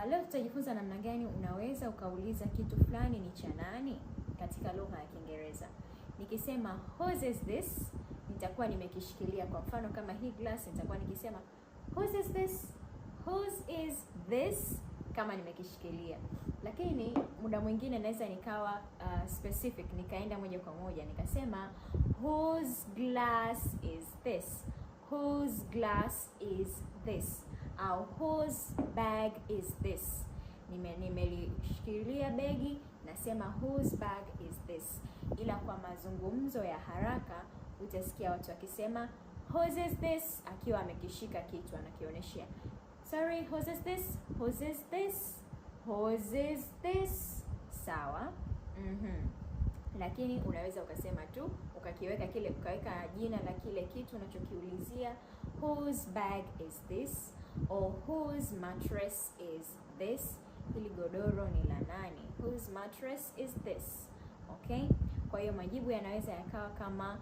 Leo tutajifunza namna gani unaweza ukauliza kitu fulani ni cha nani katika lugha ya Kiingereza. Nikisema whose is this, nitakuwa nimekishikilia. Kwa mfano kama hii glass, nitakuwa nikisema whose is this, whose is this, kama nimekishikilia. Lakini muda mwingine naweza nikawa specific, nikaenda moja kwa moja nikasema whose glass is this, whose glass is this, au whose bag is this. Nimelishikilia begi, nasema whose bag is this. Ila kwa mazungumzo ya haraka utasikia watu wakisema whose is this, akiwa amekishika kitu anakionyeshia. Sorry, whose is this? Whose is this? Whose is this? Sawa? Lakini unaweza ukasema tu ukaweka jina la kile kitu unachokiulizia, whose bag is this, or whose mattress is this. Hili godoro ni la nani? Whose mattress is this? Okay? Kwa hiyo majibu yanaweza yakawa kama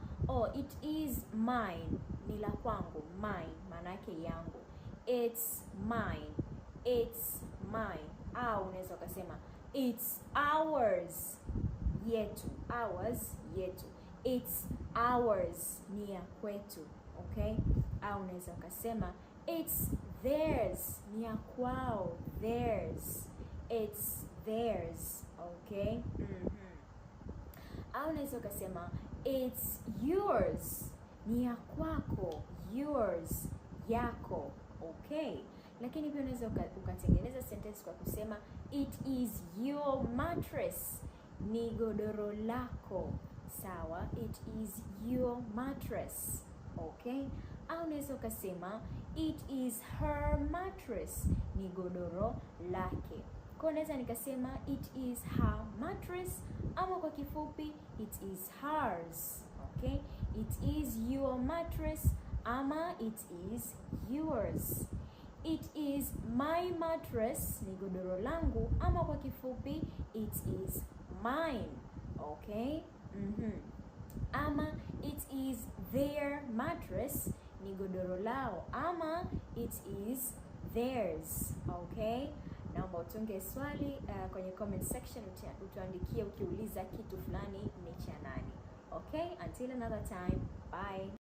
it is mine, ni la kwangu. Mine maana yake yangu. It's mine, it's mine. Au unaweza ukasema it's ours, yetu. Ours, yetu. It's ours, ni ya kwetu. Okay? Au unaweza ukasema it's theirs, ni ya kwao. Theirs, it's theirs. Okay? Au unaweza ukasema it's yours, ni ya kwako. Yours, yako. Okay? Lakini pia unaweza ukatengeneza sentence kwa kusema it is your mattress, ni godoro lako. Sawa? It is your mattress. Okay? Au unaweza ukasema it is her mattress, ni godoro lake. Kwa naweza nikasema it is her mattress, ama kwa kifupi it is hers. Okay? It is your mattress, ama it is yours. It is my mattress, ni godoro langu, ama kwa kifupi it is mine. Okay? Ama it is their mattress, ni godoro lao, ama it is theirs. Okay? Naomba utunge swali kwenye comment section, utuandikie ukiuliza kitu fulani ni cha nani. Okay? Until another time. Bye.